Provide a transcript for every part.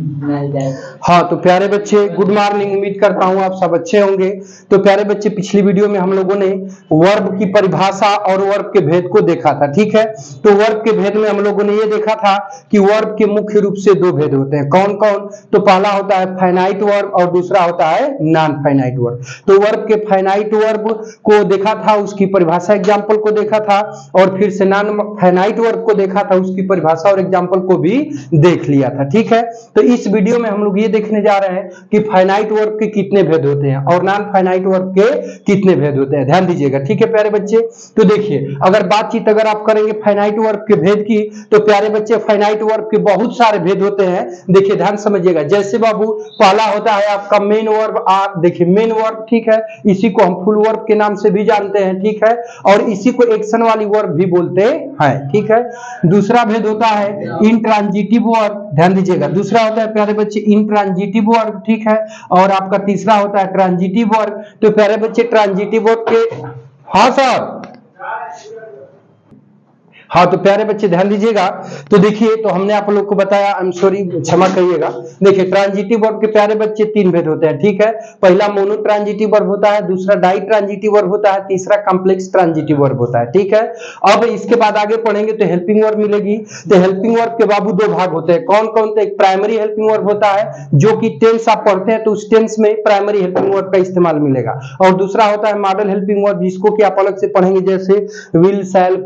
हाँ तो प्यारे बच्चे गुड मॉर्निंग, उम्मीद करता हूँ आप सब अच्छे होंगे। तो प्यारे बच्चे पिछली वीडियो में हम लोगों ने वर्ब की परिभाषा और वर्ब के भेद को देखा था, ठीक है। तो वर्ब के भेद में हम लोगों ने ये देखा था कि वर्ब के मुख्य रूप से दो भेद होते हैं, कौन कौन। तो पहला होता है फाइनाइट वर्ब और दूसरा होता है नॉन फाइनाइट वर्ब। तो वर्ब के फाइनाइट वर्ब को देखा था, उसकी परिभाषा एग्जाम्पल को देखा था, और फिर से नॉन फाइनाइट वर्ब को देखा था, उसकी परिभाषा और एग्जाम्पल को भी देख लिया था, ठीक है। तो इस वीडियो में हम लोग ये देखने जा रहे हैं कि फाइनाइट वर्ब के कितने भेद होते हैं और नॉन फाइनाइट वर्ब के कितने भेद होते हैं, ध्यान दीजिएगा, ठीक है प्यारे बच्चे। तो देखिए अगर बातचीत अगर आप करेंगे फाइनाइट वर्ब के भेद की, तो प्यारे बच्चे फाइनाइट वर्ब के बहुत सारे भेद होते हैं। देखिए ध्यान समझिएगा, जैसे बाबू पहला होता है आपका मेन वर्ब। आप देखिए मेन वर्ब, ठीक है, इसी को हम फुल वर्ब के नाम से भी जानते हैं, ठीक है, और इसी को एक्शन वाली वर्ब भी बोलते हैं, ठीक है। दूसरा भेद होता है इंट्रांजिटिव वर्ब, ध्यान दीजिएगा, दूसरा होता है प्यारे बच्चे इंट्रांजिटिव वर्ब, ठीक है, और आपका तीसरा होता है ट्रांजिटिव वर्ब। तो प्यारे बच्चे ट्रांजिटिव वर्ब के, हाँ सर, हाँ तो प्यारे बच्चे ध्यान दीजिएगा। तो देखिए तो हमने आप लोग को बताया, आई एम सॉरी, क्षमा करिएगा। देखिए ट्रांजिटिव वर्ब के प्यारे बच्चे तीन भेद होते हैं, ठीक है। पहला मोनो ट्रांजिटिव वर्ब होता है, दूसरा डाई ट्रांजिटिव वर्ब होता है, तीसरा कॉम्प्लेक्स ट्रांजिटिव वर्ब होता है, ठीक है। अब इसके बाद आगे पढ़ेंगे तो हेल्पिंग वर्ब मिलेगी। तो हेल्पिंग वर्ब के बाबू दो भाग होते हैं, कौन कौन। तो एक प्राइमरी हेल्पिंग वर्ब होता है, जो कि टेंस आप पढ़ते हैं तो उस टेंस में प्राइमरी हेल्पिंग वर्ब का इस्तेमाल मिलेगा, और दूसरा होता है मॉडल हेल्पिंग वर्ब, जिसको कि आप अलग से पढ़ेंगे, जैसे will, shall,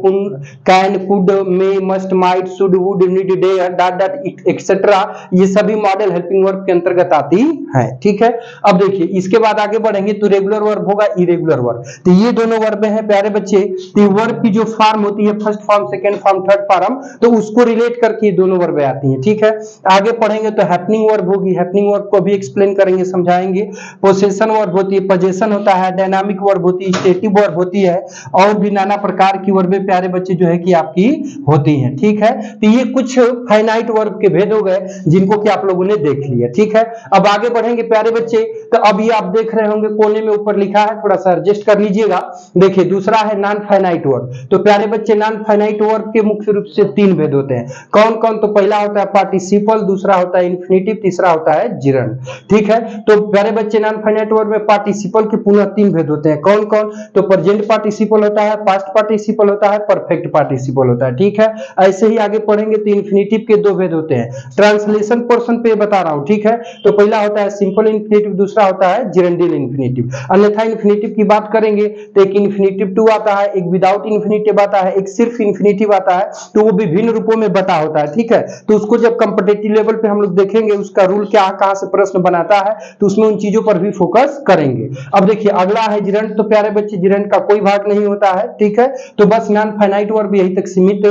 can, could, may, must, might, should, would, need, dare, dot dot etcetera, ये सभी मॉडल हेल्पिंग वर्ब के अंतर्गत आती है, ठीक है। अब देखिए इसके बाद आगे बढ़ेंगे तो रेगुलर वर्ब होगा, इरेगुलर वर्ब। तो ये दोनों वर्ब हैं प्यारे बच्चे। तो वर्ब की जो फॉर्म होती है, first form, second form, third form, तो उसको रिलेट करके ये दोनों वर्ब आती हैं, ठीक है। आगे पढ़ेंगे तो हैपनिंग वर्ब होगी, हैपनिंग वर्ब को भी एक्सप्लेन करेंगे, समझाएंगे। पोसेशन वर्ब होती है, पोजेशन होता है, डायनामिक वर्ब होती है, स्टेटिव वर्ब होती है, और भी नाना प्रकार की वर्बें प्यारे बच्चे जो है कि आपकी होती हैं, ठीक है। तो ये कुछ फाइनाइट वर्ब के भेद हो गए जिनको कि आप लोगों ने देख लिया, ठीक है। अब आगे बढ़ेंगे प्यारे बच्चे। तो अब ये आप देख रहे होंगे कोने में ऊपर लिखा है, थोड़ा सा एडजस्ट कर लीजिएगा। देखिए दूसरा है नॉन फाइनाइट वर्ब। तो प्यारे बच्चे नॉन फाइनाइट वर्ब के मुख्य रूप से तीन भेद होते हैं, कौन कौन। तो पहला होता है पार्टिसिपल, दूसरा होता है इन्फिनिटिव, तीसरा होता है जिरंड, ठीक है। तो प्यारे बच्चे नॉन फाइनाइट वर्ब में पार्टिसिपल के पुनः तीन भेद होते हैं, कौन कौन। तो प्रेजेंट पार्टिसिपल होता है, पास्ट पार्टिसिपल होता है, परफेक्ट पार्टिसिपल होता है, ठीक है। ऐसे ही आगे पढ़ेंगे तो इन्फिनिटिव के दो भेद होते हैं, ट्रांसलेशन पोर्शन पे बता रहा हूं, ठीक है। तो पहला होता है सिंपल इन्फिनिटिव, दूसरा होता है जिरेंडियल इन्फिनिटिव। अन्यथा इन्फिनिटिव की बात करेंगे तो एक इन्फिनिटिव टू आता है, एक विदाउट इन्फिनिटिव आता है, एक सिर्फ इन्फिनिटिव आता है। तो वो विभिन्न रूपों में बता होता है, ठीक है। तो उसको जब कॉम्पिटिटिव लेवल पे हम लोग देखेंगे उसका रूल क्या, कहां से प्रश्न बनाता है, तो उसमें उन चीजों पर भी फोकस करेंगे। अब देखिए अगला है जिरेंड। तो प्यारे बच्चे जिरेंड का कोई भाग नहीं होता है, ठीक है। तो बस नॉन फाइनाइट वर्ब यही तक सीमित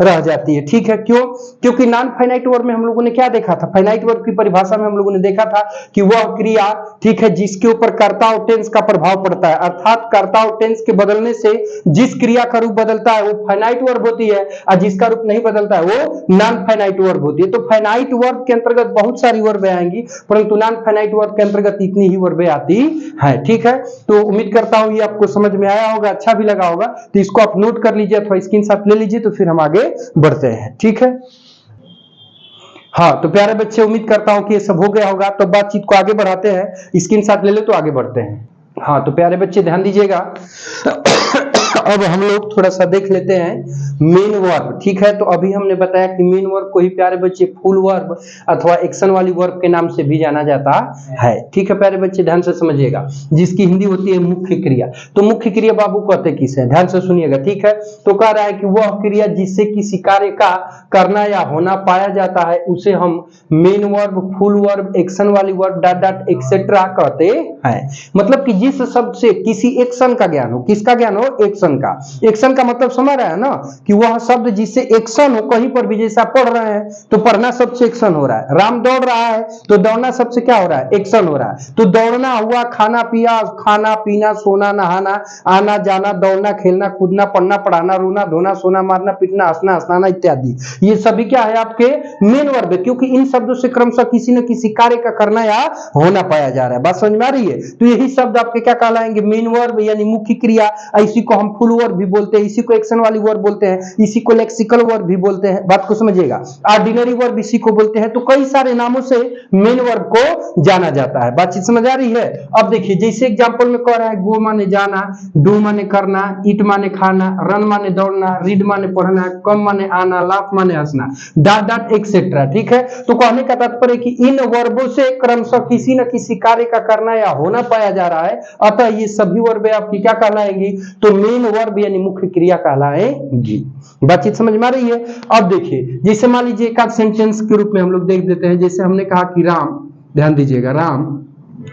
रह जाती है, ठीक है। क्यों, क्योंकि नॉन फाइनाइट वर्ब में हम लोगों ने क्या देखा था, फाइनाइट वर्ब की परिभाषा में हम लोगों ने देखा था कि वह क्रिया, ठीक है, जिसके ऊपर कर्ता और टेंस का प्रभाव पड़ता है, अर्थात कर्ता और टेंस के बदलने से जिस क्रिया का रूप बदलता है वो फाइनाइट वर्ब होती है, और जिसका रूप नहीं बदलता है वो नॉन फाइनाइट वर्ब होती है। तो फाइनाइट वर्ब के अंतर्गत बहुत सारी वर्बें आएंगी, परंतु नॉन फाइनाइट वर्ब के अंतर्गत इतनी ही वर्बें आती है, ठीक है। तो उम्मीद करता हूं ये आपको समझ में आया होगा, अच्छा भी लगा होगा। तो इसको आप नोट कर लीजिए अथवा स्क्रीनशॉट ले लीजिए, तो फिर हम आगे बढ़ते हैं, ठीक है। हाँ तो प्यारे बच्चे उम्मीद करता हूं कि ये सब हो गया होगा। तो बातचीत को आगे बढ़ाते हैं, स्क्रीनशॉट ले ले तो आगे बढ़ते हैं। हाँ तो प्यारे बच्चे ध्यान दीजिएगा। अब हम लोग थोड़ा सा देख लेते हैं मेन वर्ब, ठीक है। तो अभी हमने बताया कि मेन वर्ब को ही प्यारे बच्चे फुल वर्ब अथवा एक्शन वाली वर्ब के नाम से भी जाना जाता है, ठीक है। प्यारे बच्चे ध्यान से समझिएगा, जिसकी हिंदी होती है मुख्य क्रिया। तो मुख्य क्रिया बाबू कहते किसे, ध्यान से सुनिएगा, ठीक है। तो कह रहा है कि वह क्रिया जिससे किसी कार्य का करना या होना पाया जाता है उसे हम main verb, full verb, action वाली वर्ब, डॉट डॉट एक्सेट्रा कहते हैं। मतलब कि जिस शब्द से किसी एक्शन का ज्ञान हो, किसका ज्ञान हो, एक्शन का। एक्शन का मतलब समझ रहा है ना, कि वह शब्द जिससे एक्शन हो, कहीं पर भी जैसा पढ़ रहे हैं तो पढ़ना शब्द से एक्शन हो रहा है, राम दौड़ रहा है तो दौड़ना शब्द से क्या हो रहा है, एक्शन हो रहा है। तो दौड़ना हुआ, खाना पिया, खाना पीना, सोना नहाना, आना जाना, दौड़ना, खेलना, कूदना, पढ़ना, पढ़ाना, रोना धोना, सोना मारना, पीटना, हंसना हंसना इत्यादि, ये सभी क्या है आपके मेन वर्ब है, क्योंकि इन शब्दों से क्रमशः किसी न किसी कार्य का करना या होना पाया जा रहा है। बात समझ में आ रही है। तो यही शब्द आपके क्या कहलाएंगे, मेन वर्ब यानी मुख्य क्रिया। इसी को हम फॉर्मफुल वर्ब भी बोलते हैं, इसी को एक्शन वाली वर्ब बोलते हैं, इसी को लेक्सिकल वर्ब भी बोलते हैं, बात को समझिएगा। ऑर्डिनरी वर्ब इसी को बोलते हैं। तो कई सारे नामों से मेन वर्ब को जाना जाता है। बातचीत समझ आ रही है? अब देखिए जैसे एग्जांपल में कह रहा है, गो माने जाना, डू माने करना, ईट माने खाना, रन माने दौड़ना, रीड माने पढ़ना, कम माने आना, लाफ माने हंसना, डॉट डॉट एक्सेट्रा। ठीक है, तो कहने का तात्पर्य कि इन वर्बों से क्रमशः किसी न किसी कार्य का करना या होना पाया जा रहा है, अतः ये सभी वर्ब आपकी क्या कहलाएंगी? तो मेन वर्ब यानी मुख्य क्रिया कहलाएंगी। बातचीत समझ में आ रही है? अब देखिए जैसे मान लीजिए एक आध सेंटेंस के रूप में हम लोग देख देते हैं। जैसे हमने कहा कि राम, ध्यान दीजिएगा, Ram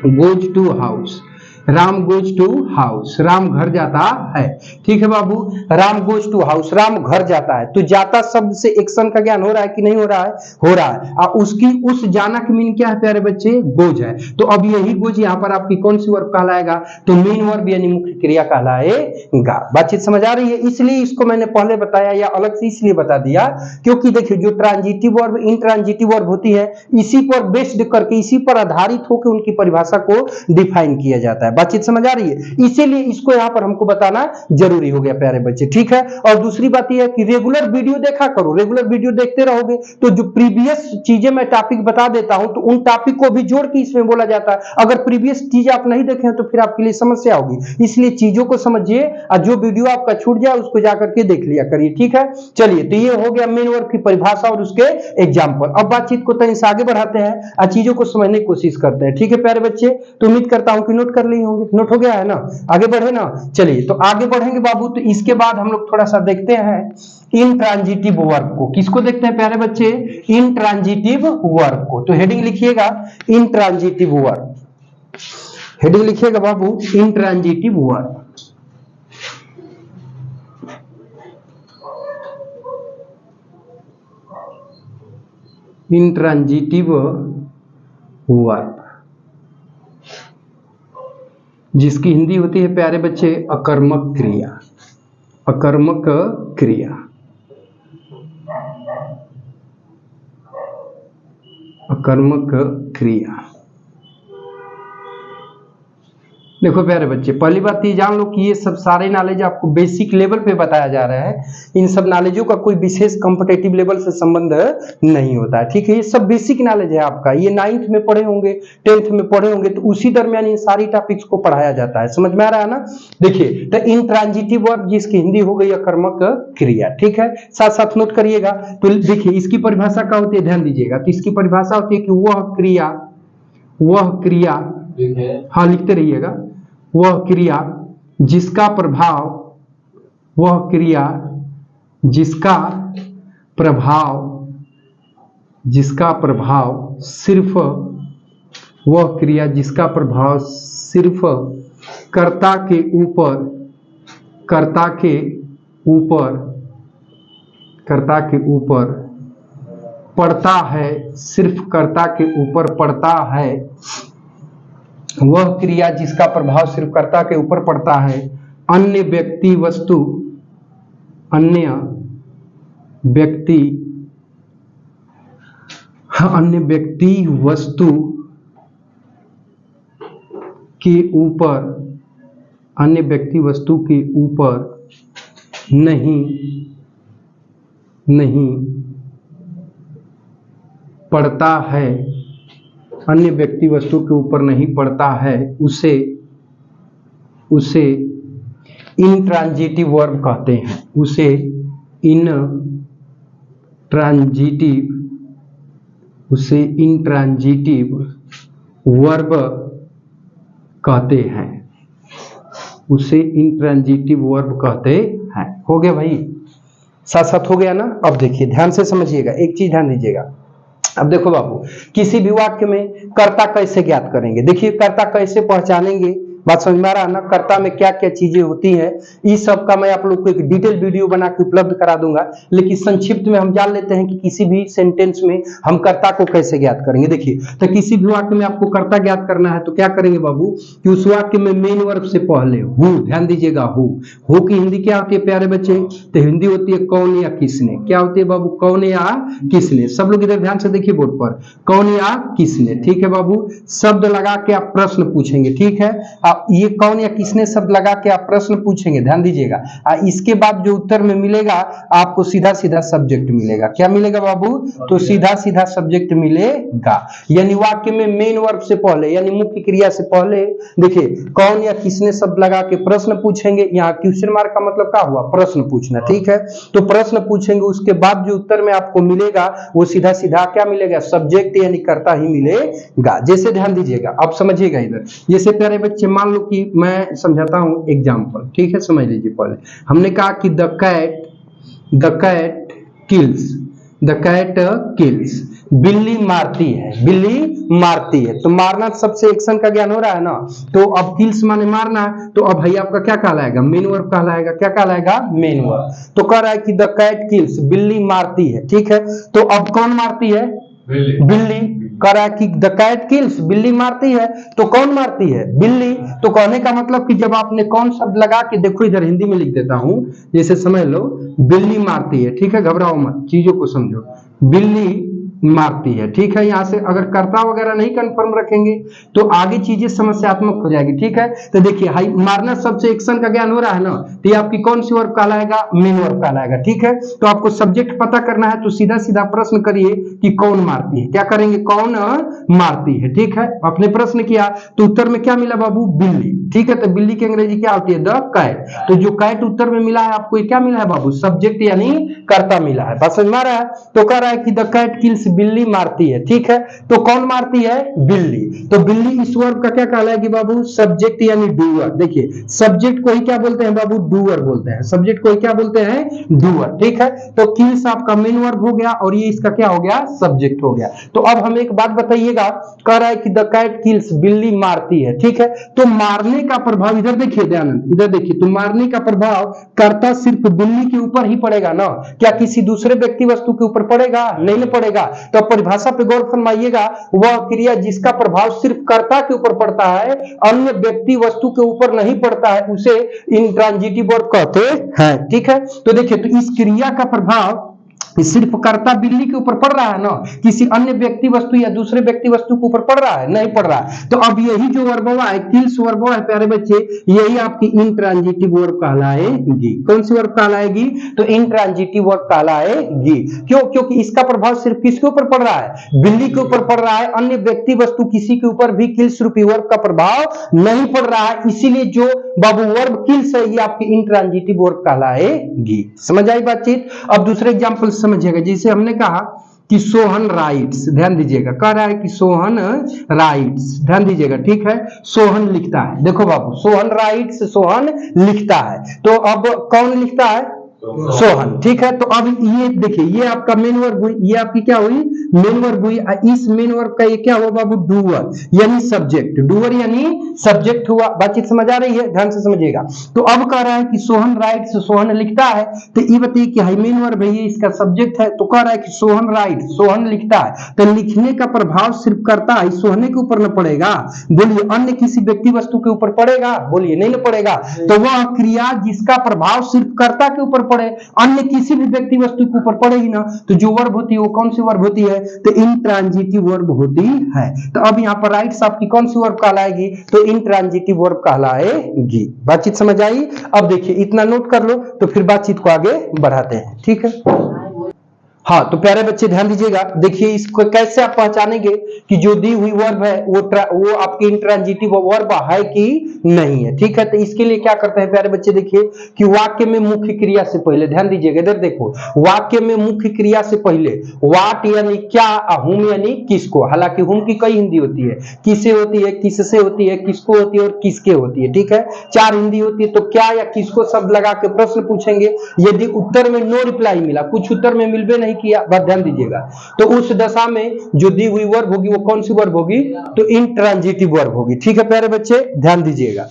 goes to house, Ram goes to house, Ram घर जाता है। ठीक है बाबू, Ram goes to house, Ram घर जाता है। तो जाता शब्द से एक्शन का ज्ञान हो रहा है कि नहीं हो रहा है? हो रहा है। और उसकी उस जाना की मीनिंग क्या है प्यारे बच्चे? गोज है। तो अब यही गोज यहाँ पर आपकी कौन सी वर्ब कहलाएगा? तो मेन वर्ब यानी मुख्य क्रिया कहलाएगा। बातचीत समझ आ रही है? इसलिए इसको मैंने पहले बताया या अलग से इसलिए बता दिया क्योंकि देखिए जो ट्रांजिटिव वर्ब, इंट्रांजिटिव वर्ब होती है, इसी पर बेस्ड करके, इसी पर आधारित होकर उनकी परिभाषा को डिफाइन किया जाता है। बातचीत समझ आ रही है? इसीलिए इसको यहां पर हमको बताना जरूरी हो गया प्यारे बच्चे। ठीक है, और दूसरी बात यह है कि रेगुलर वीडियो देखा करो। रेगुलर वीडियो देखते रहोगे तो जो प्रीवियस चीजें मैं टॉपिक बता देता हूं तो उन टॉपिक को भी जोड़ के इसमें बोला जाता है। अगर प्रीवियस चीज आप नहीं देखे तो फिर आपके लिए समस्या होगी। इसलिए चीजों को समझिए और जो वीडियो आपका छूट जाए उसको जाकर के देख लिया करिए। ठीक है, चलिए, तो ये हो गया मेन वर्ब की परिभाषा और उसके एग्जाम्पल। अब बातचीत को तनिक आगे बढ़ाते हैं और चीजों को समझने की कोशिश करते हैं। ठीक है प्यारे बच्चे, तो उम्मीद करता हूं कि नोट कर लिए होंगे। नोट हो गया है ना? आगे बढ़े ना? चलिए, तो आगे बढ़ेंगे बाबू। तो इसके बाद हम लोग थोड़ा सा देखते हैं इंट्रांजिटिव वर्ब को। किसको देखते हैं प्यारे बच्चे? इंट्रांजिटिव वर्ब को। तो हेडिंग लिखिएगा इंट्रांजिटिव वर्ब। हेडिंग लिखिएगा बाबू इंट्रांजिटिव वर्ब। इंट्रांजिटिव वर्ब जिसकी हिंदी होती है प्यारे बच्चे अकर्मक क्रिया। अकर्मक क्रिया, अकर्मक क्रिया। देखो प्यारे बच्चे, पहली बात ये जान लो कि ये सब सारे नॉलेज आपको बेसिक लेवल पे बताया जा रहा है। इन सब नॉलेजों का कोई विशेष कॉम्पिटिटिव लेवल से संबंध नहीं होता है। ठीक है, ये सब बेसिक नॉलेज है आपका। ये 9th में पढ़े होंगे, 10th में पढ़े होंगे, तो उसी दरमियान इन सारी टॉपिक्स को पढ़ाया जाता है। समझ में आ रहा है ना? देखिए, तो इंट्रांजिटिव वर्ब जिसकी हिंदी हो गई अकर्मक क्रिया। ठीक है, साथ साथ नोट करिएगा। तो देखिए इसकी परिभाषा क्या होती है, ध्यान दीजिएगा। तो इसकी परिभाषा होती है कि वह क्रिया, हाँ लिखते रहिएगा, वह क्रिया जिसका प्रभाव सिर्फ, वह क्रिया जिसका प्रभाव सिर्फ कर्ता के ऊपर पड़ता है, सिर्फ कर्ता के ऊपर पड़ता है। वह क्रिया जिसका प्रभाव सिर्फ कर्ता के ऊपर पड़ता है, अन्य व्यक्ति वस्तु के ऊपर नहीं पड़ता है, अन्य व्यक्ति वस्तु के ऊपर नहीं पड़ता है, उसे इंट्रांजिटिव वर्ब कहते हैं। उसे इंट्रांजिटिव वर्ब कहते हैं। उसे इंट्रांजिटिव वर्ब कहते हैं। हो गया भाई? साथ साथ हो गया ना? अब देखिए ध्यान से समझिएगा, एक चीज ध्यान दीजिएगा। अब देखो बाबू, किसी भी वाक्य में कर्ता कैसे ज्ञात करेंगे? देखिए कर्ता कैसे पहचानेंगे, बात समझ में आ रहा है ना? कर्ता में क्या क्या चीजें होती हैं, इस सब का मैं आप लोग को एक डिटेल वीडियो बना के उपलब्ध करा दूंगा। लेकिन संक्षिप्त में हम जान लेते हैं कि किसी भी सेंटेंस में हम कर्ता को कैसे ज्ञात करेंगे। देखिए, तो किसी भी वाक्य में आपको कर्ता ज्ञात करना है तो क्या करेंगे बाबू कि उस वाक्य में मेन वर्ब से पहले हु, ध्यान दीजिएगा, हु की हिंदी क्या होती है प्यारे बच्चे? तो हिंदी होती है कौन या किसने। क्या होती है बाबू? कौन या किसने। सब लोग इधर ध्यान से देखिए बोर्ड पर, कौन या किसने। ठीक है बाबू, शब्द लगा के आप प्रश्न पूछेंगे। ठीक है, ये कौन या किसने शब्द लगा के आप प्रश्न पूछेंगे, ध्यान दीजिएगा। इसके बाद जो उत्तर में मिलेगा आपको सीधा सीधा सब्जेक्ट मिलेगा। क्या मिलेगा बाबू? तो सीधा सीधा सब्जेक्ट मिलेगा। यानी वाक्य में मेन वर्ब से पहले यानी मुख्य क्रिया से पहले देखिए कौन या किसने शब्द लगा के प्रश्न पूछेंगे। यहाँ क्वेश्चन मार्क का मतलब क्या हुआ? प्रश्न पूछना, ठीक है। तो प्रश्न पूछेंगे, उसके बाद जो उत्तर में आपको मिलेगा वो सीधा सीधा क्या मिलेगा? सब्जेक्ट यानी कर्ता ही मिलेगा। जैसे ध्यान दीजिएगा, अब समझिएगा इधर। जैसे प्यारे बच्चे मान लो कि मैं समझाता हूं एग्जांपल, ठीक है, समझ लीजिए। पहले हमने कहा कि द कैट किल्स, बिल्ली मारती है, बिल्ली मारती है। तो मारना सबसे एक्शन का ज्ञान हो रहा है ना, तो अब किल्स माने मारना, तो अब भाई आपका क्या कहलाएगा? मेन वर्ब कहलाएगा। क्या कहलाएगा? Main verb. तो कह रहा है कि द कैट किल्स, बिल्ली मारती है, ठीक है। तो अब कौन मारती है? बिल्ली। कह रहा है कि द कैट किल्स, बिल्ली मारती है, तो कौन मारती है? बिल्ली। तो कहने का मतलब कि जब आपने कौन शब्द लगा के, देखो इधर हिंदी में लिख देता हूं, जैसे समझ लो बिल्ली मारती है, ठीक है, घबराओ मत, चीजों को समझो। बिल्ली मारती है, ठीक है। यहां से अगर कर्ता वगैरह नहीं कंफर्म रखेंगे तो आगे चीजें समस्यात्मक हो जाएगी, ठीक है। तो देखिए हाई मारना सबसे एक्शन का ज्ञान हो रहा है ना, तो ये आपकी कौन सी वर्ब कहलाएगा? मेन वर्ब कहलाएगा, ठीक है। तो आपको सब्जेक्ट पता करना है, तो सीधा सीधा प्रश्न करिए कि कौन मारती है। क्या करेंगे? कौन मारती है, ठीक है। आपने प्रश्न किया तो उत्तर में क्या मिला बाबू? बिल्ली, ठीक है। तो बिल्ली की अंग्रेजी क्या होती है? The cat. तो जो कैट उत्तर में मिला है आपको, ये क्या मिला है बाबू? सब्जेक्ट यानी कर्ता मिला है। बात समझ में आ रहा है? तो कह रहा है कि द कैट किल्स, बिल्ली मारती है, ठीक है। तो कौन मारती है? बिल्ली। तो बिल्ली इस वर्ब का क्या कहलाएगी बाबू? सब्जेक्ट यानी डूअर। देखिए सब्जेक्ट को ही क्या बोलते हैं बाबू? डूअर बोलते हैं। सब्जेक्ट को ही क्या बोलते हैं? डूअर, ठीक है। तो किल्स आपका मेन वर्ब हो गया और ये इसका क्या हो गया? सब्जेक्ट हो गया। तो अब हमें एक बात बताइएगा, कह रहा है कि द कैट किल्स, बिल्ली मारती है, ठीक है। तो मारने का प्रभाव इधर देखिए, दयानंद इधर देखिए, तो मारने का प्रभाव कर्ता सिर्फ बिल्ली के ऊपर ही पड़ेगा ना, क्या किसी दूसरे व्यक्ति वस्तु के ऊपर पड़ेगा? नहीं पड़ेगा। तो परिभाषा पे गौर फरमाइएगा, वह क्रिया जिसका प्रभाव सिर्फ कर्ता के ऊपर पड़ता है, अन्य व्यक्ति वस्तु के ऊपर नहीं पड़ता है, उसे इंट्रांजिटिव वर्ब कहते हैं, ठीक है। तो देखिए, तो इस क्रिया का प्रभाव सिर्फ कर्ता बिल्ली के ऊपर पड़ रहा है ना, किसी अन्य व्यक्ति वस्तु या दूसरे व्यक्ति वस्तु के ऊपर पड़ रहा है? नहीं पड़ रहा है। तो अब यही जो वर्बवा है, किल्स वर्बवा है प्यारे बच्चे, यही आपकी इंट्रांजिटिव वर्ब कहलाएगी। कौन सी वर्ब कहलाएगी? तो इंट्रांजिटिव वर्ब कहलाएगी। क्यों? क्योंकि इसका प्रभाव सिर्फ किसके ऊपर पड़ रहा है? बिल्ली के ऊपर पड़ रहा है, अन्य व्यक्ति वस्तु किसी के ऊपर भी किल्स रूपी वर्ब का प्रभाव नहीं पड़ रहा है। इसीलिए जो बाबू वर्ब किल्स है, ये आपकी इंट्रांजिटिव वर्ब कहलाएगी। समझ आई बातचीत? अब दूसरे एग्जांपल समझिएगा। जैसे हमने कहा कि सोहन राइट्स, ध्यान दीजिएगा, कह रहा है कि सोहन राइट्स, ध्यान दीजिएगा, ठीक है। सोहन लिखता है, देखो बाबू, सोहन राइट्स, सोहन लिखता है। तो अब कौन लिखता है? सोहन, ठीक है। तो अब ये देखिए, ये आपका मेन वर्ब हुई, ये आपकी क्या हुई? मेन वर्ब हुई। इस मेन वर्ब का ये क्या हुआ बाबू? डूअर यानी सब्जेक्ट। डूअर यानी सब्जेक्ट हुआ। बातचीत समझ आ रही है? ध्यान से समझिएगा। तो अब कह रहा है कि सोहन राइट्स, सोहन लिखता है, तो ये बताइए कि हाई मेन वर्ब है, ये इसका सब्जेक्ट है। तो कह रहा है कि सोहन राइट्स, सोहन लिखता है, तो लिखने का प्रभाव सिर्फ करता है सोहने के ऊपर न पड़ेगा। बोलिए अन्य किसी व्यक्ति वस्तु के ऊपर पड़ेगा? बोलिए नहीं न पड़ेगा। तो वह क्रिया जिसका प्रभाव सिर्फ कर्ता के ऊपर पड़े, अन्य किसी भी व्यक्ति वस्तु के ऊपर पड़ेगी ना, तो जो वर्ब होती है वो कौन सी वर्ब होती है? तो इंट्रांजिटिव वर्ब होती है। तो अब यहाँ पर राइट्स आपकी कौन सी वर्ब कहलाएगी? तो इंट्रांजिटिव वर्ब कहलाएगी। बातचीत समझ आई? अब देखिए, इतना नोट कर लो, तो फिर बातचीत को आगे बढ़ाते हैं, ठीक है। हाँ, तो प्यारे बच्चे ध्यान दीजिएगा। देखिए इसको कैसे आप पहचानेंगे कि जो दी हुई वर्ब है वो आपकी इंट्रांजिटिव वर्ब है कि नहीं है, ठीक है। तो इसके लिए क्या करते हैं प्यारे बच्चे, देखिए कि वाक्य में मुख्य क्रिया से पहले, ध्यान दीजिएगा, इधर देखो, वाक्य में मुख्य क्रिया से पहले वाट यानी क्या, हुम यानी किसको। हालांकि हुम की कई हिंदी होती है, किसे होती है, किससे होती है, किसको होती है और किसके होती है, ठीक है। 4 हिंदी होती है। तो क्या या किसको शब्द लगा के प्रश्न पूछेंगे। यदि उत्तर में नो रिप्लाई मिला, कुछ उत्तर में मिलबे नहीं किया, बात ध्यान दीजिएगा, तो उस दशा में जो दी हुई वर्ब होगी वो कौन सी वर्ब होगी? तो इंट्रांजिटिव वर्ब होगी, ठीक है प्यारे बच्चे, ध्यान दीजिएगा।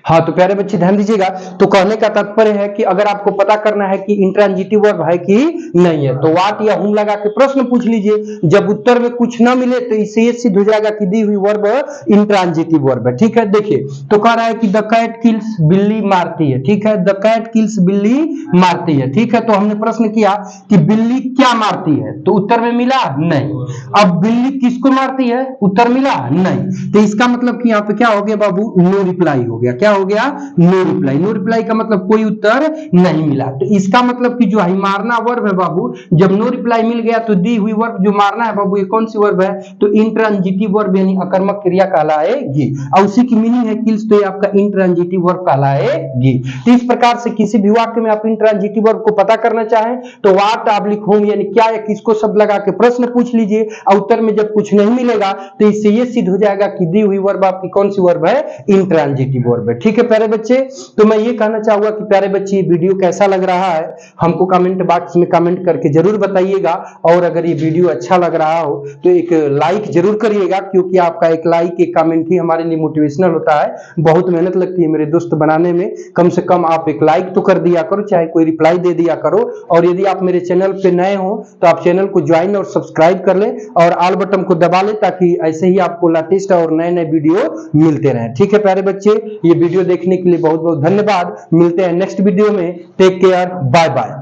हाँ तो प्यारे बच्चे ध्यान दीजिएगा, तो कहने का तात्पर्य है कि अगर आपको पता करना है कि इंट्रांजिटिव वर्ब है कि नहीं है तो वाट या हुम लगा के प्रश्न पूछ लीजिए। जब उत्तर में कुछ ना मिले तो इससे ये सिद्ध हो जाएगा कि दी हुई वर्ब इंट्रांजिटिव वर्ब है। ठीक है, देखिए तो कह रहा है कि द कैट किल्स, बिल्ली मारती है। ठीक है, द कैट किल्स, बिल्ली मारती है। ठीक है, तो हमने प्रश्न किया कि बिल्ली क्या मारती है, तो उत्तर में मिला नहीं। अब बिल्ली किसको मारती है, उत्तर मिला नहीं, तो इसका मतलब कि यहाँ पे क्या हो गया बाबू, नो रिप्लाई हो गया। क्या हो गया, नो रिप्लाई। नो रिप्लाई का मतलब कोई उत्तर नहीं मिला। तो इसका मतलब कि जो है मारना वर्ब है बाबू, जब नो रिप्लाई मिल गया तो दी हुई वर्ब जो मारना है बाबू, ये कौन सी वर्ब है, तो इंट्रांजिटिव वर्ब यानी अकर्मक क्रिया कहलाएगी। और उसी की मीनिंग है किल्स, तो ये आपका इंट्रांजिटिव वर्ब कहलाएगी। तो इस प्रकार से किसी भी वाक्य में आप इंट्रांजिटिव वर्ब को पता करना चाहें तो वाट आप लिखो यानी क्या या किसको शब्द लगा के प्रश्न पूछ लीजिए, और उत्तर में जब कुछ नहीं मिलेगा तो इससे ये सिद्ध हो जाएगा कि दी हुई वर्ब आपकी कौन सी वर्ब है, इंट्रांजिटिव वर्ब है। ठीक है प्यारे बच्चे, तो मैं ये कहना चाहूंगा कि प्यारे बच्चे ये वीडियो कैसा लग रहा है हमको कमेंट बॉक्स में कमेंट करके जरूर बताइएगा, और अगर ये वीडियो अच्छा लग रहा हो तो एक लाइक जरूर करिएगा, क्योंकि आपका एक लाइक एक कमेंट ही हमारे लिए मोटिवेशनल होता है। बहुत मेहनत लगती है मेरे दोस्त बनाने में, कम से कम आप एक लाइक तो कर दिया करो, चाहे कोई रिप्लाई दे दिया करो। और यदि आप मेरे चैनल पे नए हो तो आप चैनल को ज्वाइन और सब्सक्राइब कर लें और ऑल बटन को दबा लें, ताकि ऐसे ही आपको लेटेस्ट और नए नए वीडियो मिलते रहें। ठीक है प्यारे बच्चे, ये वीडियो देखने के लिए बहुत बहुत धन्यवाद। मिलते हैं नेक्स्ट वीडियो में। Take care, bye bye.